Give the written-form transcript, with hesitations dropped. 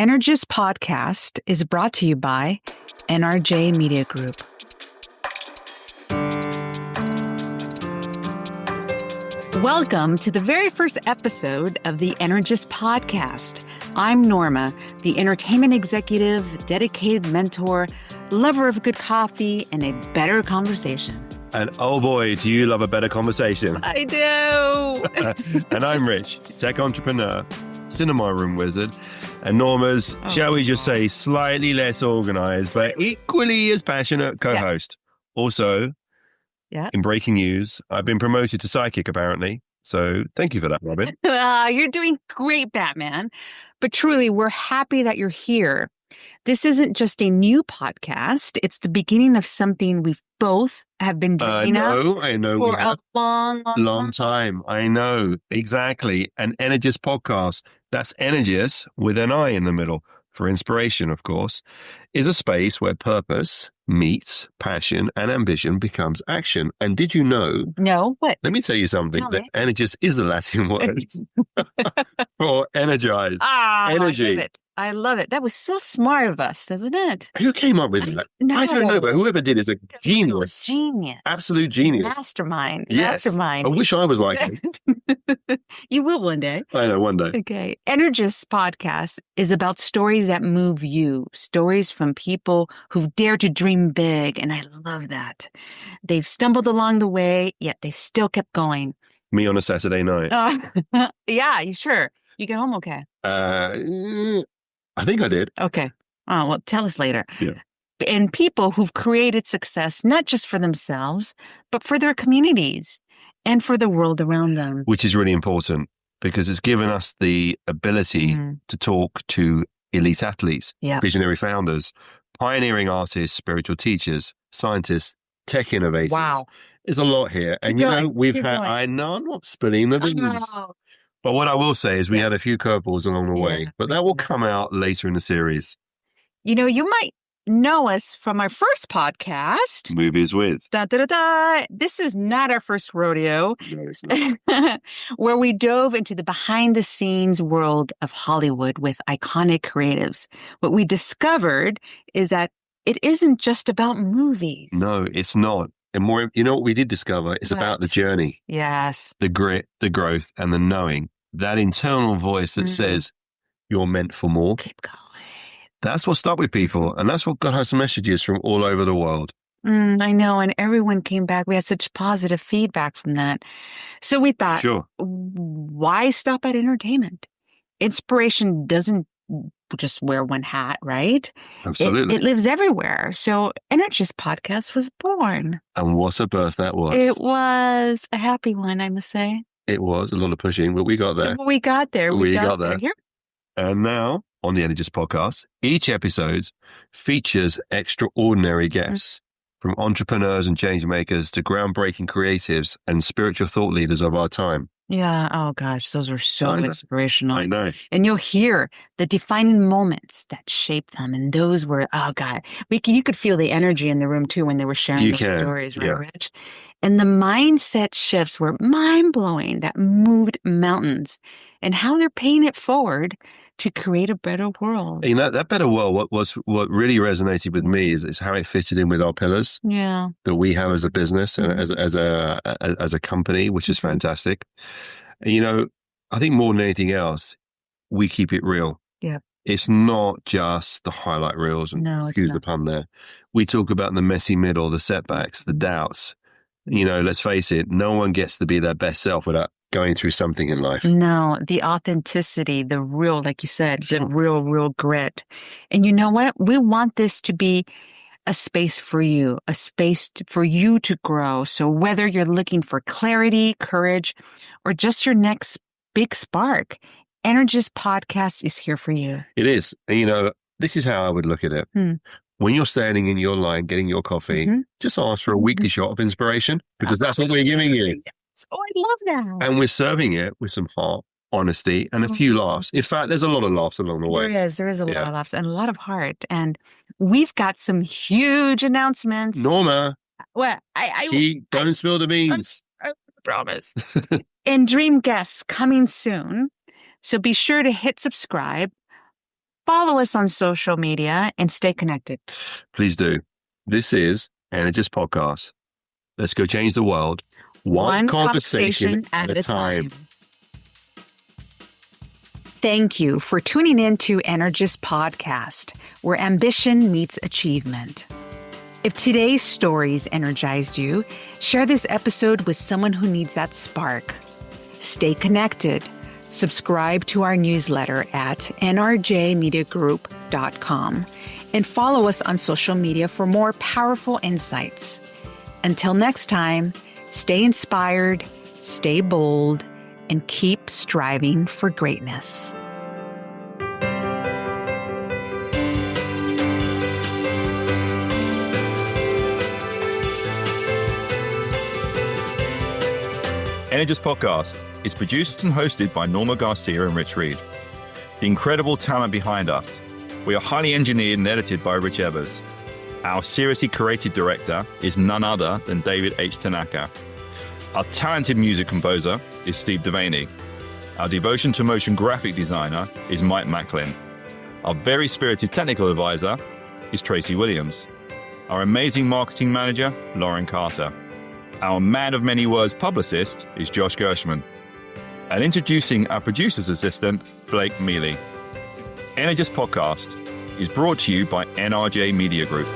Energis Podcast is brought to you by NRJMediaGroup. Welcome to the very first episode of the Energis Podcast. I'm Norma, the entertainment executive, dedicated mentor, lover of good coffee, and a better conversation. And oh boy, do you love a better conversation. I do. And I'm Rich, tech entrepreneur, cinema room wizard, and Norma's, shall we just say, slightly less organized, but equally as passionate co-host. Yeah. Also, in breaking news, I've been promoted to psychic, apparently. So thank you for that, Robin. You're doing great, Batman. But truly, we're happy that you're here. This isn't just a new podcast. It's the beginning of something we've both have been doing I know for a long time. I know. Exactly. An Energis podcast. That's Energis with an I in the middle. For inspiration, of course, is a space where purpose meets passion and ambition becomes action. And did you know? No, what? Let me tell you something. That Energis is the Latin word for energize. Energy. I love it. That was so smart of us, isn't it? Who came up with that? I don't know, but whoever did is a genius. Genius. Absolute genius. Mastermind. Yes. Mastermind. I wish I was like him. You will one day. I know, one day. Okay. Energis Podcast is about stories that move you, stories from people who've dared to dream big, and I love that. They've stumbled along the way, yet they still kept going. Me on a Saturday night. Yeah, you sure? You get home okay? I think I did. Okay. Oh, well, tell us later. Yeah. And people who've created success, not just for themselves, but for their communities and for the world around them. Which is really important because it's given us the ability to talk to elite athletes, visionary founders, pioneering artists, spiritual teachers, scientists, tech innovators. Wow. There's a lot here. And, I know I'm not spilling the beans. But what I will say is we had a few curveballs along the way, but that will come out later in the series. You know, you might know us from our first podcast. Movies with. This is not our first rodeo. No, it's not. Where we dove into the behind-the-scenes world of Hollywood with iconic creatives. What we discovered is that it isn't just about movies. No, it's not. And more, you know what we did discover? It's about the journey. Yes. The grit, the growth, and the knowing. That internal voice that says, you're meant for more. Keep going. That's what stuck with people. And that's what got us messages from all over the world. I know. And everyone came back. We had such positive feedback from that. So we thought, why stop at entertainment? Inspiration doesn't just wear one hat, right? Absolutely. It lives everywhere. So Energis Podcast was born. And what a birth that was. It was a happy one, I must say. It was a lot of pushing, but we got there. We got there. We got there. Here. And now, on the Energis Podcast, each episode features extraordinary guests from entrepreneurs and change makers to groundbreaking creatives and spiritual thought leaders of our time. Yeah. Oh, gosh. Those are so inspirational. I know. And you'll hear the defining moments that shape them. And those were, oh, God. You could feel the energy in the room, too, when they were sharing those stories, right, Rich? And the mindset shifts were mind-blowing that moved mountains and how they're paying it forward to create a better world. You know, that better world, what really resonated with me is how it fitted in with our pillars that we have as a business and as a company, which is fantastic. And, you know, I think more than anything else, we keep it real. Yeah. It's not just the highlight reels and excuse the pun there. We talk about the messy middle, the setbacks, the doubts. You know, let's face it, no one gets to be their best self without going through something in life. No, the authenticity, the real, like you said, the real grit. And you know what? We want this to be a space for you, a space for you to grow. So whether you're looking for clarity, courage, or just your next big spark, Energis Podcast is here for you. It is. And, you know, this is how I would look at it. When you're standing in your line getting your coffee, just ask for a weekly shot of inspiration because that's what we're giving you. Oh, I love that. And we're serving it with some heart, honesty, and a few laughs. In fact, there's a lot of laughs along the way. There is a lot of laughs and a lot of heart. And we've got some huge announcements. Norma. Well, don't spill the beans. I promise. And dream guests coming soon. So be sure to hit subscribe Follow us on social media and stay connected. Please do. This is Energis Podcast. Let's go change the world one conversation at a time. Thank you for tuning in to Energis Podcast, where ambition meets achievement. If today's stories energized you, share this episode with someone who needs that spark. Stay connected. Subscribe to our newsletter at NRJMediaGroup.com and follow us on social media for more powerful insights. Until next time, stay inspired, stay bold, and keep striving for greatness. Energis Podcast is produced and hosted by Norma and Rich Reed. The incredible talent behind us. We are highly engineered and edited by Rich Evers. Our seriously creative director is none other than David H. Tanaka. Our talented music composer is Steve Devaney. Our devotion to motion graphic designer is Mike Macklin. Our very spirited technical advisor is Tracy Williams. Our amazing marketing manager, Lauren Carter. Our man of many words publicist is Josh Gershman. And introducing our producer's assistant, Blake Mealy. Energis Podcast is brought to you by NRJ Media Group.